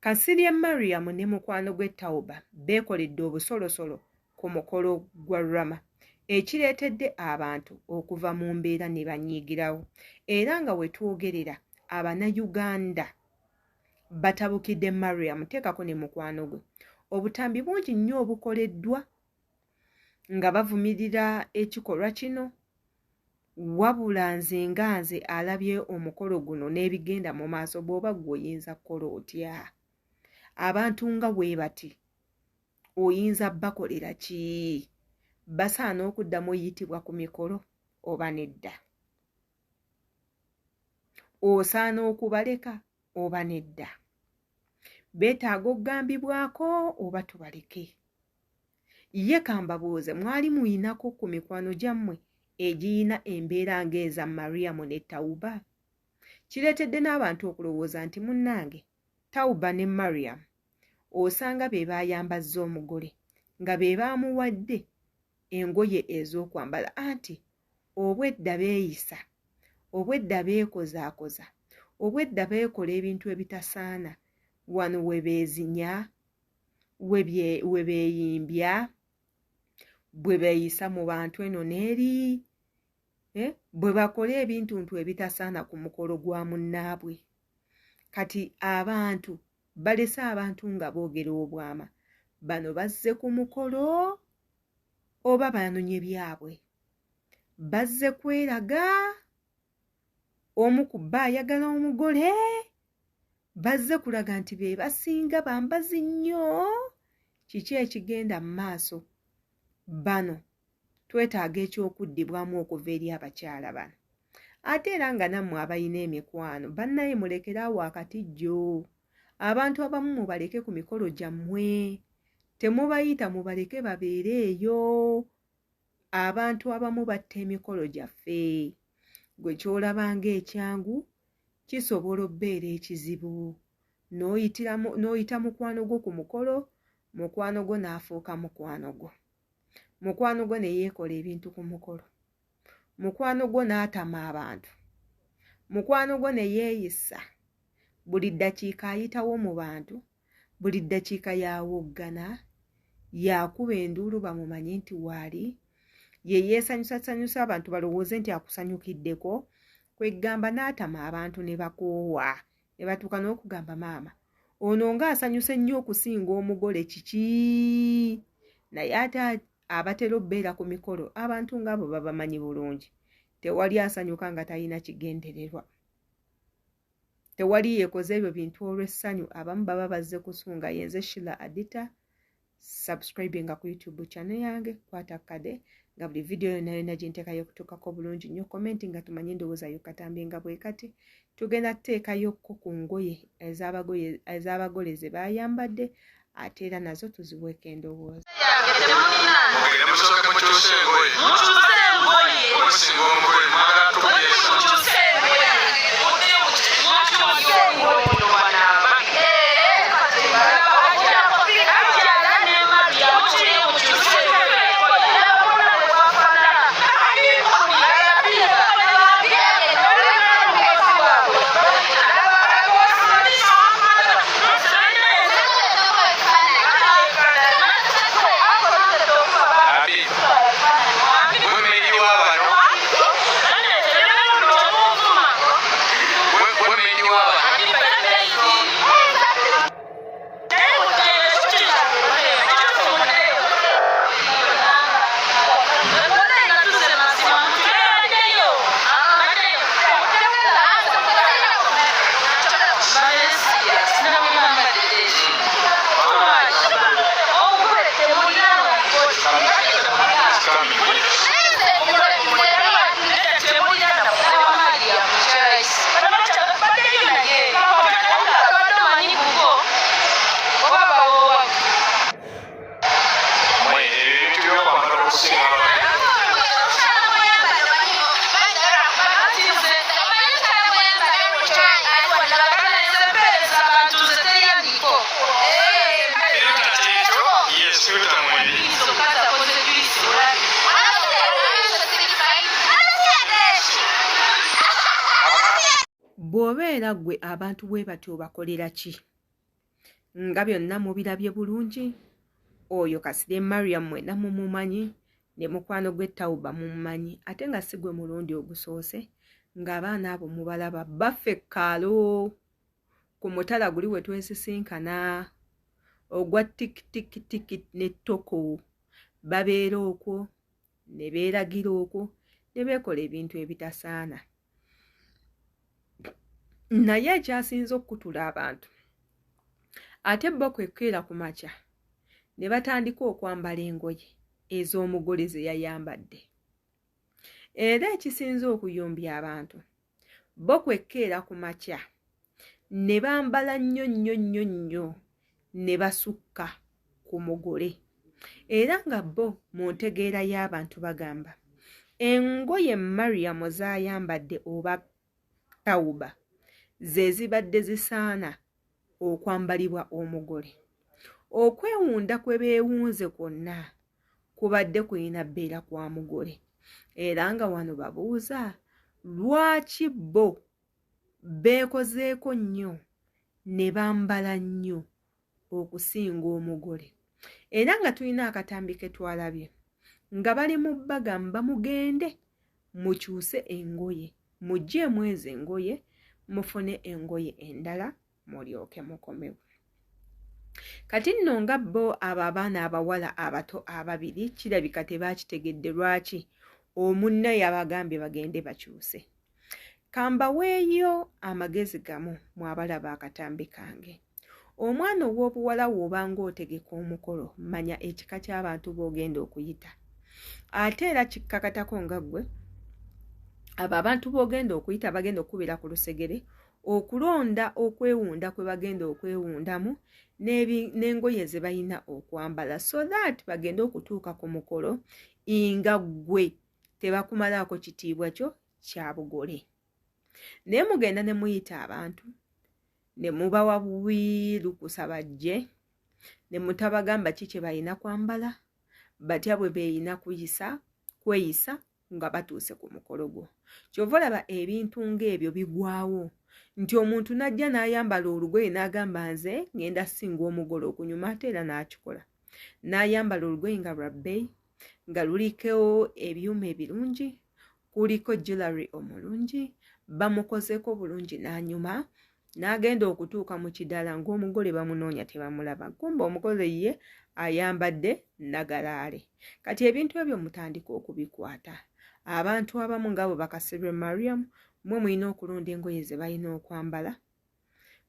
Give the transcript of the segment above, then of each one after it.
Kasirye Mariam ne mukwano gwe Tauba beekoledde obusolosolo ku mukolo gwa Rama ekireetedde abantu okuva mu mbeera ne banyiigirawo era nga we twogerera Abannayuganda batabukidde Mariam teekako ne mukwano gwe. Obutambi bungi nnyo obukoleddwa nga bavumirira ekikolwa kino wabula nze alabye omukolo guno n'ebigenda mu maaso bw'oba ggwe oyinza kukola otya? Abantu nga bwe bati oyinza bakolera ki? Basaana okuddamu oyitibwa ku mikolo oba nedda? Osaana okubaleka oba nedda? Beetaaga okugambibwako oba tubaleke? Ye kambabuuze, mwali muyinako ku mikwano gyammwe egiyina embeera ng'eza Mariam ne Tauba? Kireetedde n'abantu okulowooza nti munnange Tauba ne Mariam osanga be baayambazza omugole nga be baamuwadde engoye ez'okwambala anti obwedda beeyisa, obwedda beekozaakoza, obwedda beekola ebintu ebitasaana wano we beezinya, we beeyimbya, bwe beeyisa mu bantu eno n'eri, bwe bakola ebintu ebitasaana ku mukolo gwa munnaabwe. Kati abantu balese abantu nga boogera obwama, bano bazze ku mukolo oba banonye byabwe? Bazze kweraga? Omu ku bbo ayagala omugole? Bazze kulaga nti be basinga bambazi nnyo? Kiki ekigenda mu maaso? Bano twetaaga ekyokuddibwamu okuva eri abakyala bano. Ate era nga nammwe abalina emikwano bannaye mulekeraawo akatijjo. Abantu abamu mubaleke ku mikolo gyammwe, temubayita mubaleke babeere eyo. Abantu abamu batta emikolo gyaffe. Gwe ky'olaba ng'ekyangu kisobola obbeera ekizibu. N'oyita mukwano gwo ku mukolo, mukwano gwo n'afuuka mukwano gwo. Mukwano gwo ne yeekola ebintu ku mukolo. Mukwano gwo n'atama abantu. Mukwano gwo ne yeeyisa. Buli ddakiika ayitawo mu bantu, buli ddakiika yawoggana, yakuba enduulu bamumanye nti waali, ye yeesanyusasanyusa abantu balowooze nti akusanyukiddeko, kwegamba n'atama abantu ne bakoowa, ne batuuka n'okugamba maama, ono ng'asanyuse nnyo okusinga omugole kiki? Naye ate abatera obbeera ku mikolo abantu ng'abo babamanyi bulungi. Tewali asanyuka nga talina kigendererwa. Tewali yeekoze ebyo bintu olw'essanyu. Abamu baba bazze kusunga. Yenze Sheila Adita, subscribinga ku YouTube channel yange, kwata kade nga buli video yonna yonna gye nteekayo okutuukako bulungi nnyo. Komenti nga tumanye endowooza yo katambi nga bwe kati. Tugenda tuteekayokko ku ngoye ez'abagole ze baayambadde ate era nazo tuziweeko endowooza. Bw'obeera ggwe abantu bwe batyo bakolera ki? nga byonna mubirabye bulungi. Oyo Kasirye Mariam mwenna mumumanyi, ne mukwano gwe Tauba mumumanyi, ate nga si gwe mulundi ogusoose ng'abaana abo mubalaba baffe kaalo ku mutala guli we twesisinkana ogwa tikitiki ne ttoko, babeera okwo ne beeragira okwo ne beekola ebintu ebitasaana. Naye ekyasinze okutula abantu ate bo kwekkeera ku makya ne batandika okwambala engoye ez'omugole ze yayambadde. Era ekisinze okuyombya abantu bo kwekkeera ku makya ne bambala nnyo ne basukka ku mugole. Era nga bo mu ntegeera y'abantu bagamba engoye Mariam z'ayambadde oba Tauba ze zibadde zisaana okwambalibwa omugole. Okwewunda kwe beewunze kwonna kubadde kulina bbeera kwa mugole. Era nga wano babuuza lwaki bo beekozeeko nnyo ne bambala nnyo okusinga omugole. Era nga tulina akatambi ke twalabye nga bali mu bagamba mugende mukyuse engoye, muggyeemu ezo engoye mufune engoye endala mulyoke mukomewo. Kati nno nga bo abo abaana abawala abato ababiri kirabika tebaakitegedde lwaki omunne yabagambye bagende bakyuse. Kambaweeyo amagezi gamu mwabalaba akatambi kange. Omwana ow'obuwala w'obanga otegeka omukolo manya ekika ky'abantu b'ogenda okuyita. Ate era kikkakatako nga ggwe abo abantu b'ogenda okuyita bagenda okukubira ku lusegere okulonda okwewunda kwe bagenda okwewundamu n'engoye ze balina okwambala so that bagende okutuuka ku mukolo nga ggwe tebakumalaako kitiibwa kyo kya bugole. Naye mugenda ne muyita abantu ne mubawa bwirukusa bajje ne mutabagamba ki kye balina kwambala batya bwe beeyina kweyisa nga batuuse ku mukolo gwo. Kyova olaba ebintu ng'ebyo bigwawo nti omuntu n'ajja n'ayambala olugoye n'agamba nze ngenda singa omugole okunyuma ate era n'akikola. N'ayambala olugoye nga lwa bbeeyi nga luliko ebyuma ebirungi, kuliko jewelry omulungi, bamukozeeko bulungi n'anyuma n'agenda okutuuka mu kidala ng'omugole bamunoonya tebamulaba. Kumbe omugole ye ayambadde nagalaale. Kati ebintu ebyo mutandika okubikwata. Abantu abamu ngabo bakasirwe Mariam mwe mulina okulonda engoye ze balina okwambala,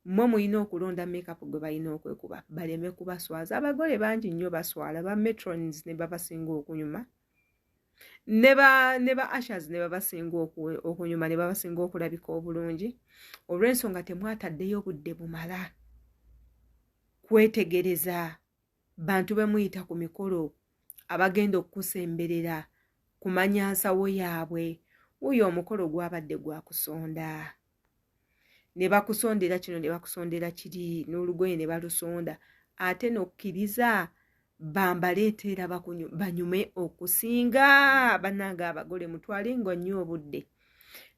mwe mulina okulonda makeup gwe balina okwekuba baleme kubaswaza. Abagole bangi nnyo baswala, ba matrons ne babasinga okunyuma, ne ba ushers ne babasinga okunyuma ne babasinga okulabika obulungi olw'ensonga temwataddeyo budde bumala kwetegereza bantu be muyita ku mikolo abagenda okukusemberera kumanya nsawo yaabwe. Uyo omukolo gwabadde gwa kusonda ne bakusondera kino ne bakusondera kiri n'olugoye ne balusonda ate n'okkiriza bambaleetera banyume okusinga bannanga abagole mutwale nga nnyo obudde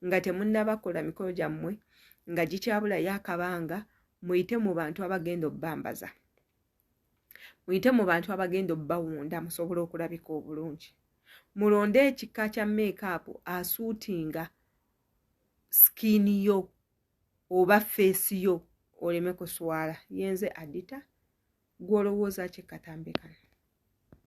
nga temunnabakola mikolo gyammwe nga gikyabulayo akabanga muyite mu bantu abagenda obbambaza, muyite mu bantu abagenda obbawunda musobole okulabika obulungi. Mulonde ekika kya makeup asuutinga skin yo oba face yo oleme kuswala. Yenze Adita gw'olowooza ki katambi kano?